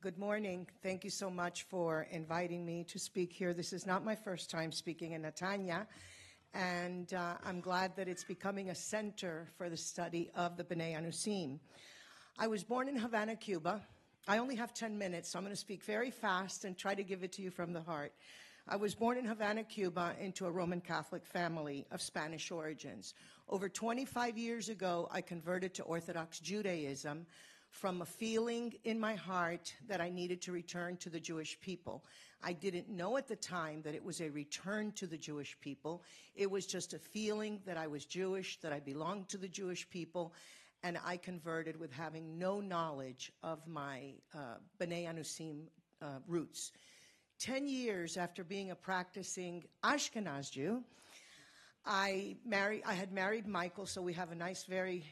Good morning. Thank you so much for inviting me to speak here. This is not my first time speaking in Netanya, and I'm glad that it's becoming a center for the study of the B'nai Anousim. I was born in Havana, Cuba. I only have 10 minutes, so I'm going to speak very fast and try to give it to you from the heart. I was born in Havana, Cuba, into a Roman Catholic family of Spanish origins. Over 25 years ago, I converted to Orthodox Judaism from a feeling in my heart that I needed to return to the Jewish people. I didn't know at the time that it was a return to the Jewish people. It was just a feeling that I was Jewish, that I belonged to the Jewish people, and I converted with having no knowledge of my B'nai Anousim roots. 10 years after being a practicing Ashkenaz Jew, I had married Michael, so we have a nice, very,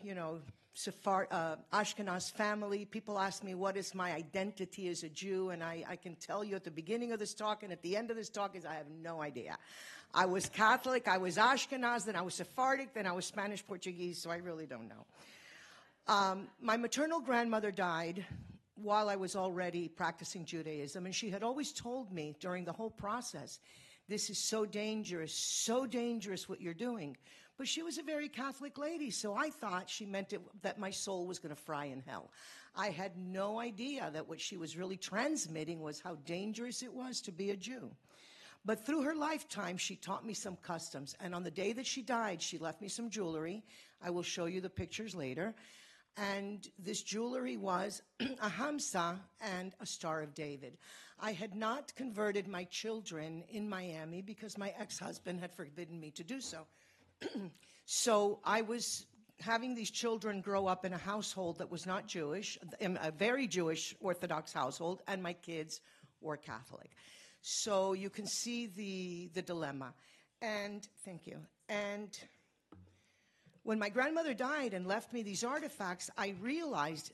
Ashkenaz family. People ask me, what is my identity as a Jew? And I can tell you at the beginning of this talk and at the end of this talk is I have no idea. I was Catholic, I was Ashkenaz, then I was Sephardic, then I was Spanish Portuguese, so I really don't know. My maternal grandmother died while I was already practicing Judaism, and she had always told me during the whole process, this is so dangerous what you're doing. But she was a very Catholic lady, so I thought she meant that my soul was going to fry in hell. I had no idea that what she was really transmitting was how dangerous it was to be a Jew. But through her lifetime, she taught me some customs, and on the day that she died, she left me some jewelry. I will show you the pictures later. And this jewelry was a Hamsa and a Star of David. I had not converted my children in Miami because my ex-husband had forbidden me to do so. So I was having these children grow up in a household that was not Jewish, a very Jewish Orthodox household, and my kids were Catholic. So you can see the dilemma. And thank you. And when my grandmother died and left me these artifacts, I realized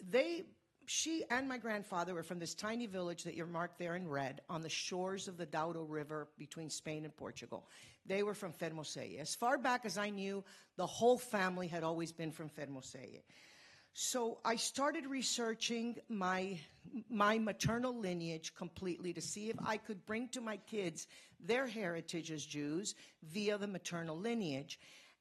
she and my grandfather were from this tiny village that you're marked there in red on the shores of the Douro River between Spain and Portugal. They were from Fermoselle. As far back as I knew, the whole family had always been from Fermoselle. So I started researching my maternal lineage completely to see if I could bring to my kids their heritage as Jews via the maternal lineage.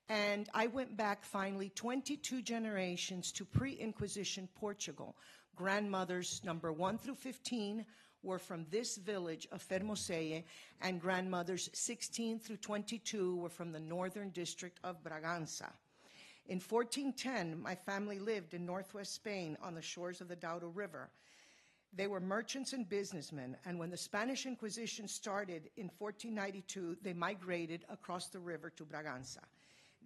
And I went back finally 22 generations to pre-Inquisition Portugal. Grandmothers number 1 through 15 were from this village of Fermoselle, and grandmothers 16 through 22 were from the northern district of Bragança. In 1410, my family lived in northwest Spain on the shores of the Douro River. They were merchants and businessmen, and when the Spanish Inquisition started in 1492, they migrated across the river to Bragança.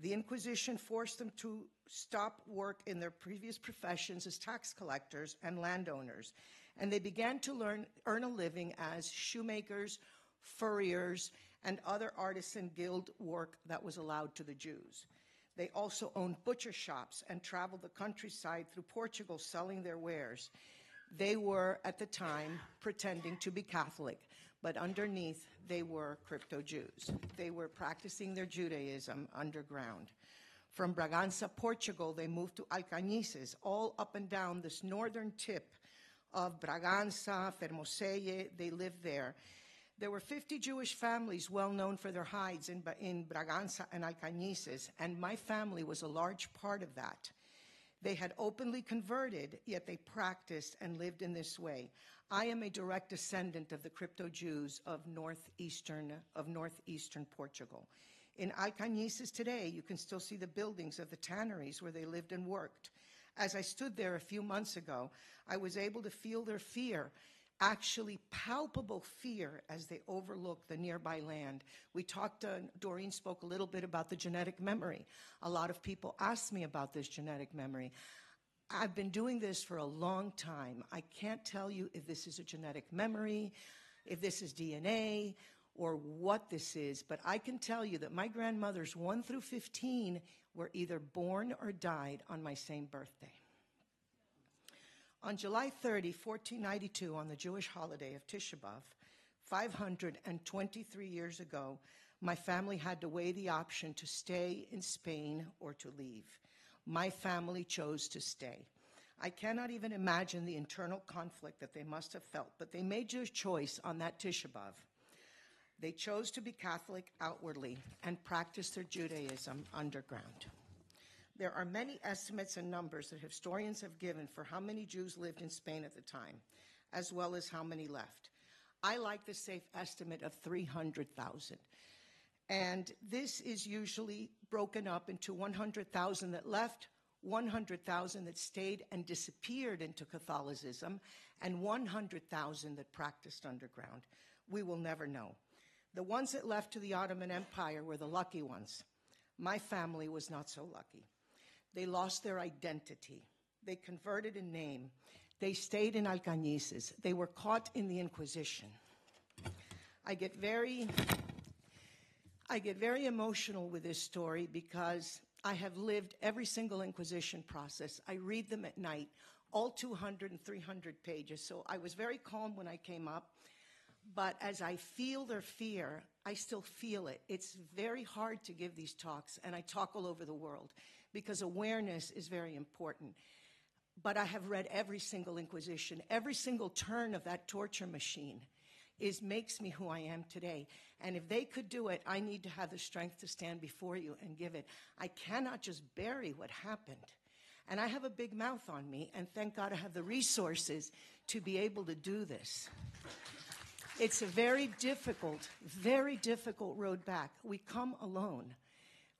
The Inquisition forced them to stop work in their previous professions as tax collectors and landowners, and they began to earn a living as shoemakers, furriers, and other artisan guild work that was allowed to the Jews. They also owned butcher shops and traveled the countryside through Portugal selling their wares. They were, at the time, pretending to be Catholic, but underneath, they were crypto-Jews. They were practicing their Judaism underground. From Bragança, Portugal, they moved to Alcañices, all up and down this northern tip of Bragança, Fermoselle. They lived there. There were 50 Jewish families well known for their hides in Bragança and Alcañices, and my family was a large part of that. They had openly converted, yet they practiced and lived in this way. I am a direct descendant of the crypto-Jews of northeastern Portugal. In Alcañices today, you can still see the buildings of the tanneries where they lived and worked. As I stood there a few months ago, I was able to feel their fear, actually palpable fear, as they overlooked the nearby land. Doreen spoke a little bit about the genetic memory. A lot of people ask me about this genetic memory. I've been doing this for a long time. I can't tell you if this is a genetic memory, if this is DNA, or what this is, but I can tell you that my grandmothers 1 through 15 were either born or died on my same birthday. On July 30, 1492, on the Jewish holiday of Tisha B'Av, 523 years ago, my family had to weigh the option to stay in Spain or to leave. My family chose to stay. I cannot even imagine the internal conflict that they must have felt, but they made their choice on that Tisha B'Av. They chose to be Catholic outwardly and practice their Judaism underground. There are many estimates and numbers that historians have given for how many Jews lived in Spain at the time, as well as how many left. I like the safe estimate of 300,000. And this is usually broken up into 100,000 that left, 100,000 that stayed and disappeared into Catholicism, and 100,000 that practiced underground. We will never know. The ones that left to the Ottoman Empire were the lucky ones. My family was not so lucky. They lost their identity. They converted in name. They stayed in alcañices. They were caught in the Inquisition. I get very emotional with this story because I have lived every single Inquisition process. I read them at night, all 200 and 300 pages. So I was very calm when I came up. But as I feel their fear, I still feel it. It's very hard to give these talks, and I talk all over the world because awareness is very important. But I have read every single Inquisition. Every single turn of that torture machine makes me who I am today. And if they could do it, I need to have the strength to stand before you and give it. I cannot just bury what happened. And I have a big mouth on me, and thank God I have the resources to be able to do this. It's a very difficult road back. We come alone.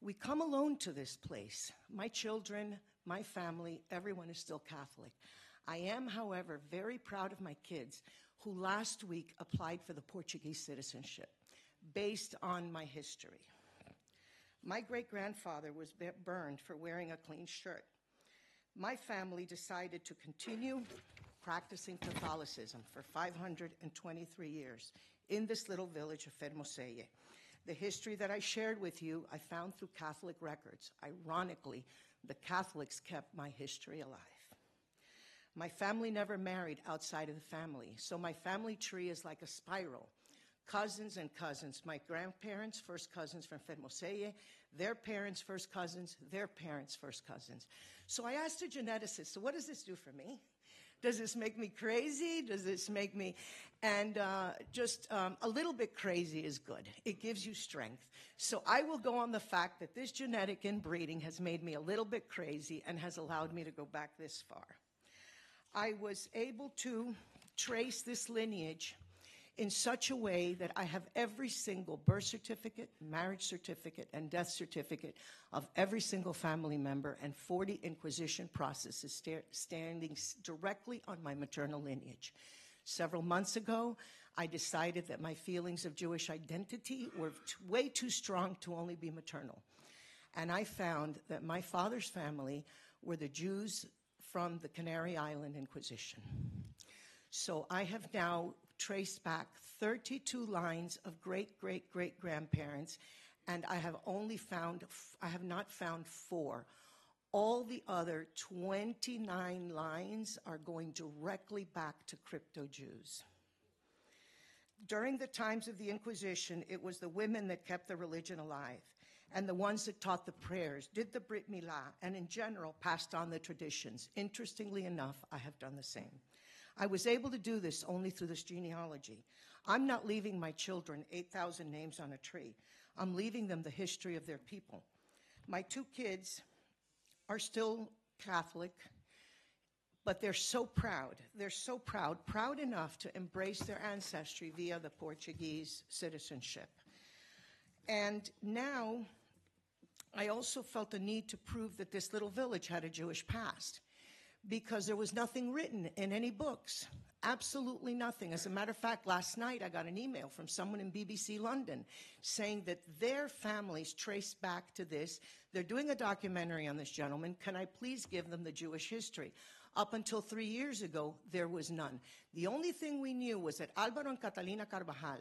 We come alone to this place. My children, my family, everyone is still Catholic. I am, however, very proud of my kids who last week applied for the Portuguese citizenship based on my history. My great-grandfather was burned for wearing a clean shirt. My family decided to continue practicing Catholicism for 523 years in this little village of Fermoselle. The history that I shared with you, I found through Catholic records. Ironically, the Catholics kept my history alive. My family never married outside of the family, so my family tree is like a spiral. Cousins and cousins. My grandparents, first cousins from Fermoselle, their parents, first cousins, their parents, first cousins. So I asked a geneticist, so what does this do for me? Does this make me crazy? Does this make me... And just a little bit crazy is good. It gives you strength. So I will go on the fact that this genetic inbreeding has made me a little bit crazy and has allowed me to go back this far. I was able to trace this lineage in such a way that I have every single birth certificate, marriage certificate, and death certificate of every single family member and 40 Inquisition processes standing directly on my maternal lineage. Several months ago, I decided that my feelings of Jewish identity were way too strong to only be maternal. And I found that my father's family were the Jews from the Canary Island Inquisition. So I have now traced back 32 lines of great-great-great-grandparents, and I have not found 4. All the other 29 lines are going directly back to crypto-Jews. During the times of the Inquisition, it was the women that kept the religion alive, and the ones that taught the prayers, did the Brit Milah, and in general passed on the traditions. Interestingly enough, I have done the same. I was able to do this only through this genealogy. I'm not leaving my children 8,000 names on a tree. I'm leaving them the history of their people. My 2 kids are still Catholic, but they're so proud. They're so proud enough to embrace their ancestry via the Portuguese citizenship. And now I also felt the need to prove that this little village had a Jewish past, because there was nothing written in any books, absolutely nothing. As a matter of fact, last night I got an email from someone in BBC London saying that their families trace back to this. They're doing a documentary on this gentleman. Can I please give them the Jewish history? Up until 3 years ago, there was none. The only thing we knew was that Álvaro and Catalina Carvajal,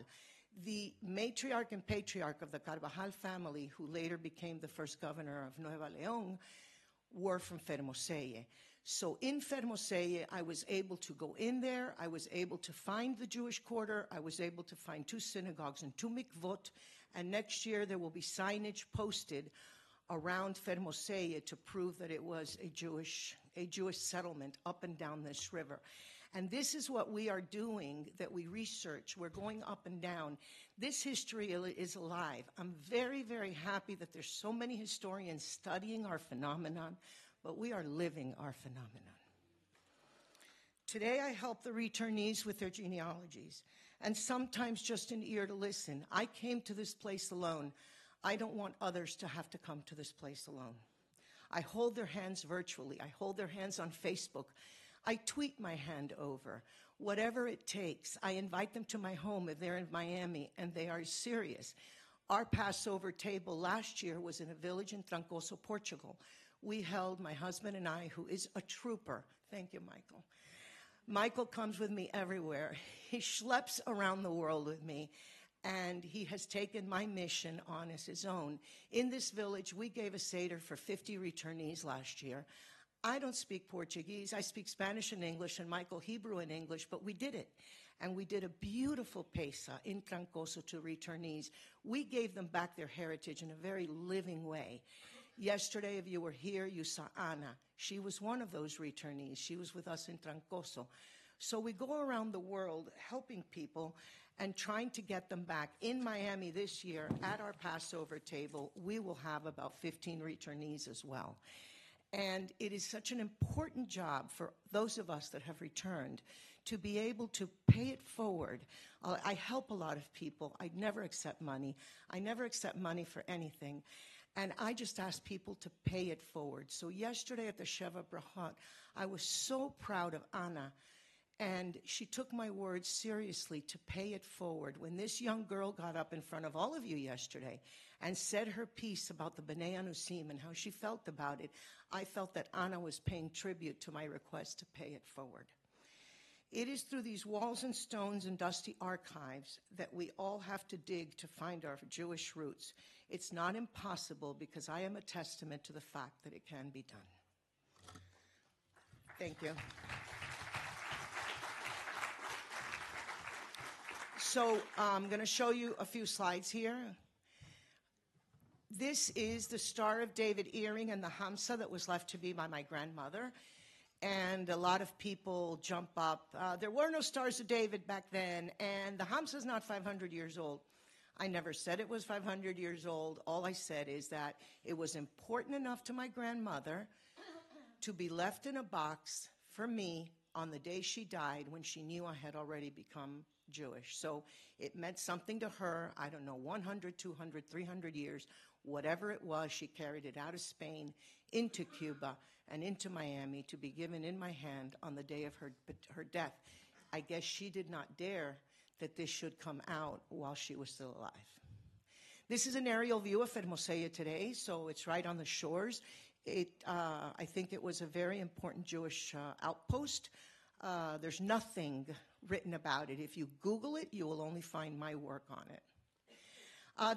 the matriarch and patriarch of the Carvajal family, who later became the first governor of Nueva León, were from Fermoselle. So in Fermoselle, I was able to go in there. I was able to find the Jewish quarter. I was able to find 2 synagogues and 2 mikvot. And next year, there will be signage posted around Fermoselle to prove that it was a Jewish a Jewish settlement up and down this river. And this is what we are doing, that we research. We're going up and down. This history is alive. I'm very, very happy that there's so many historians studying our phenomenon, but we are living our phenomenon. Today I help the returnees with their genealogies, and sometimes just an ear to listen. I came to this place alone. I don't want others to have to come to this place alone. I hold their hands virtually. I hold their hands on Facebook. I tweet my hand over. Whatever it takes, I invite them to my home if they're in Miami and they are serious. Our Passover table last year was in a village in Trancoso, Portugal. We held, my husband and I, who is a trooper. Thank you, Michael. Michael comes with me everywhere. He schleps around the world with me, and he has taken my mission on as his own. In this village, we gave a Seder for 50 returnees last year. I don't speak Portuguese. I speak Spanish and English, and Michael Hebrew and English, but we did it. And we did a beautiful Pesach in Trancoso to returnees. We gave them back their heritage in a very living way. Yesterday, if you were here, you saw Anna. She was one of those returnees. She was with us in Trancoso. So we go around the world helping people and trying to get them back. In Miami this year, at our Passover table, we will have about 15 returnees as well. And it is such an important job for those of us that have returned to be able to pay it forward. I help a lot of people. I never accept money. I never accept money for anything. And I just ask people to pay it forward. So yesterday at the Sheva Brachot, I was so proud of Anna. And she took my words seriously to pay it forward. When this young girl got up in front of all of you yesterday and said her piece about the B'nai Anousim and how she felt about it, I felt that Anna was paying tribute to my request to pay it forward. It is through these walls and stones and dusty archives that we all have to dig to find our Jewish roots. It's not impossible because I am a testament to the fact that it can be done. Thank you. So I'm going to show you a few slides here. This is the Star of David earring and the Hamsa that was left to me by my grandmother. And a lot of people jump up. There were no Stars of David back then, and the Hamsa is not 500 years old. I never said it was 500 years old. All I said is that it was important enough to my grandmother to be left in a box for me on the day she died when she knew I had already become Jewish. So it meant something to her. I don't know, 100, 200, 300 years, whatever it was, she carried it out of Spain into Cuba and into Miami to be given in my hand on the day of her death. I guess she did not dare that this should come out while she was still alive. This is an aerial view of Hermosillo today, so it's right on the shores. I think it was a very important Jewish outpost. There's nothing written about it. If you Google it, you will only find my work on it.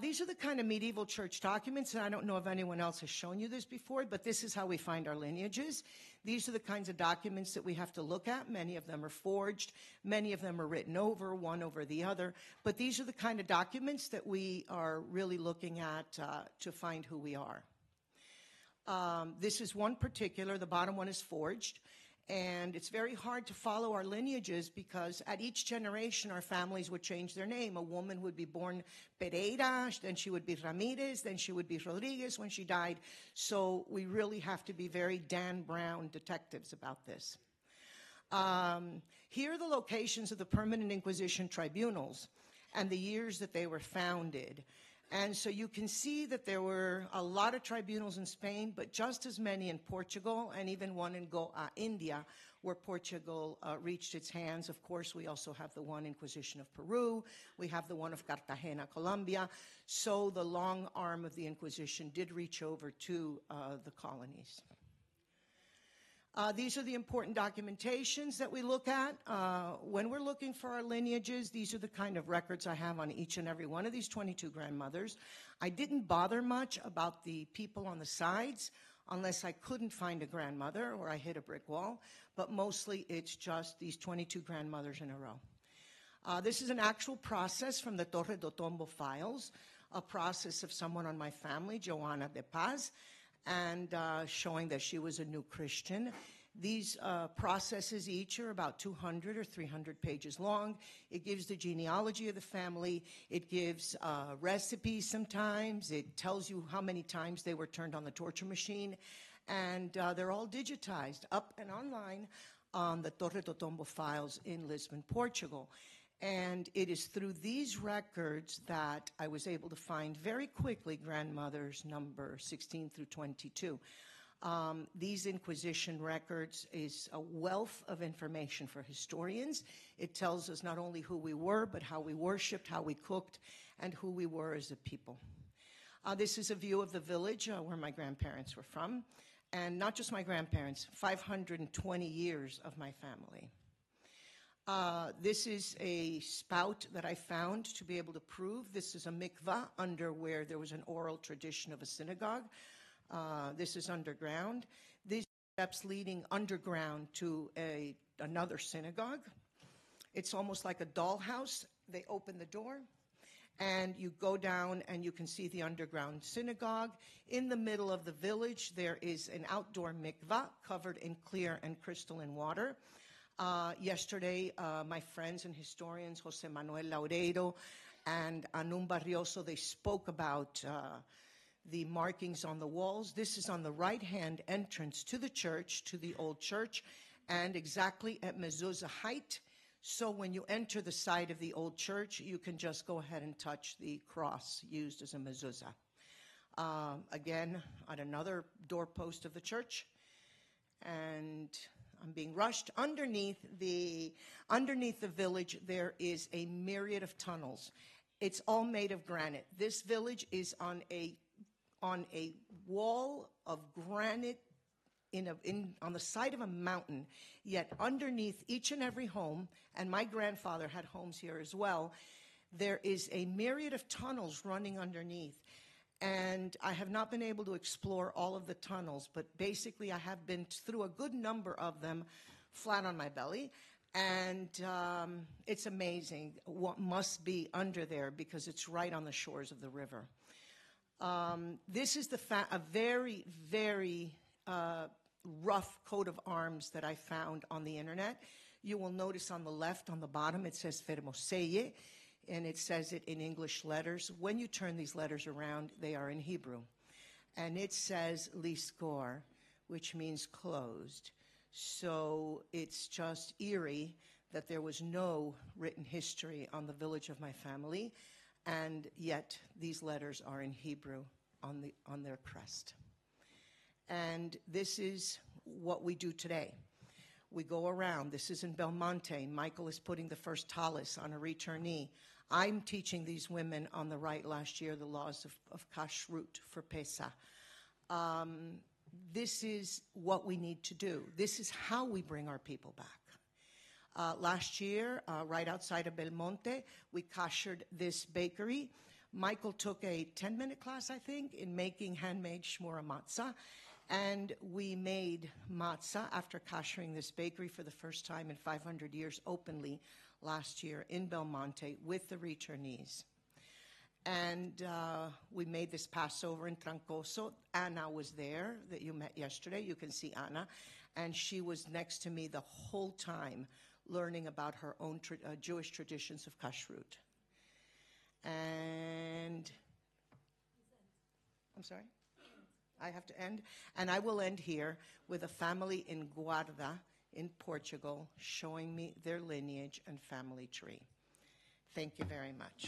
These are the kind of medieval church documents, and I don't know if anyone else has shown you this before, but this is how we find our lineages. These are the kinds of documents that we have to look at. Many of them are forged. Many of them are written over, one over the other. But these are the kind of documents that we are really looking at to find who we are. This is one particular. The bottom one is forged. And it's very hard to follow our lineages because at each generation, our families would change their name. A woman would be born Pereira, then she would be Ramirez, then she would be Rodriguez when she died. So we really have to be very Dan Brown detectives about this. Here are the locations of the permanent Inquisition tribunals and the years that they were founded. And so you can see that there were a lot of tribunals in Spain, but just as many in Portugal, and even one in Goa, India, where Portugal reached its hands. Of course, we also have the one Inquisition of Peru. We have the one of Cartagena, Colombia. So the long arm of the Inquisition did reach over to the colonies. These are the important documentations that we look at. When we're looking for our lineages, these are the kind of records I have on each and every one of these 22 grandmothers. I didn't bother much about the people on the sides unless I couldn't find a grandmother or I hit a brick wall, but mostly it's just these 22 grandmothers in a row. This is an actual process from the Torre do Tombo files, a process of someone on my family, Joanna de Paz, and showing that she was a new Christian. These processes each are about 200 or 300 pages long. It gives the genealogy of the family. It gives recipes sometimes. It tells you how many times they were turned on the torture machine. And they're all digitized up and online on the Torre do Tombo files in Lisbon, Portugal. And it is through these records that I was able to find very quickly grandmother's number 16 through 22. These Inquisition records is a wealth of information for historians. It tells us not only who we were, but how we worshipped, how we cooked, and who we were as a people. This is a view of the village where my grandparents were from. And not just my grandparents, 520 years of my family. This is a spout that I found to be able to prove. This is a mikvah under where there was an oral tradition of a synagogue. This is underground. These steps leading underground to another synagogue. It's almost like a dollhouse. They open the door, and you go down, and you can see the underground synagogue. In the middle of the village, there is an outdoor mikvah covered in clear and crystalline water. Yesterday, my friends and historians, Jose Manuel Laureiro and Anum Barrioso, they spoke about the markings on the walls. This is on the right-hand entrance to the church, to the old church, and exactly at mezuzah height. So when you enter the side of the old church, you can just go ahead and touch the cross used as a mezuzah. Again, on another doorpost of the church, and I'm being rushed. Underneath the village, there is a myriad of tunnels. It's all made of granite. This village is on a wall of granite on the side of a mountain, yet underneath each and every home, and my grandfather had homes here as well, there is a myriad of tunnels running underneath. And I have not been able to explore all of the tunnels, but basically I have been through a good number of them flat on my belly. And it's amazing what must be under there because it's right on the shores of the river. This is a very, very rough coat of arms that I found on the internet. You will notice on the left, on the bottom, it says Fermoseye, and it says it in English letters. When you turn these letters around, they are in Hebrew. And it says Liskor, which means closed. So it's just eerie that there was no written history on the village of my family, and yet these letters are in Hebrew on their crest. And this is what we do today. We go around. This is in Belmonte. Michael is putting the first talis on a returnee. I'm teaching these women on the right last year the laws of kashrut for Pesach. This is what we need to do. This is how we bring our people back. Last year, right outside of Belmonte, we kashered this bakery. Michael took a 10-minute class, I think, in making handmade shmura matzah. And we made matzah after kashering this bakery for the first time in 500 years openly last year in Belmonte with the returnees. And we made this Passover in Trancoso. Anna was there, that you met yesterday. You can see Anna. And she was next to me the whole time learning about her own Jewish traditions of kashrut. And I'm sorry? I have to end. And I will end here with a family in Guarda in Portugal showing me their lineage and family tree. Thank you very much.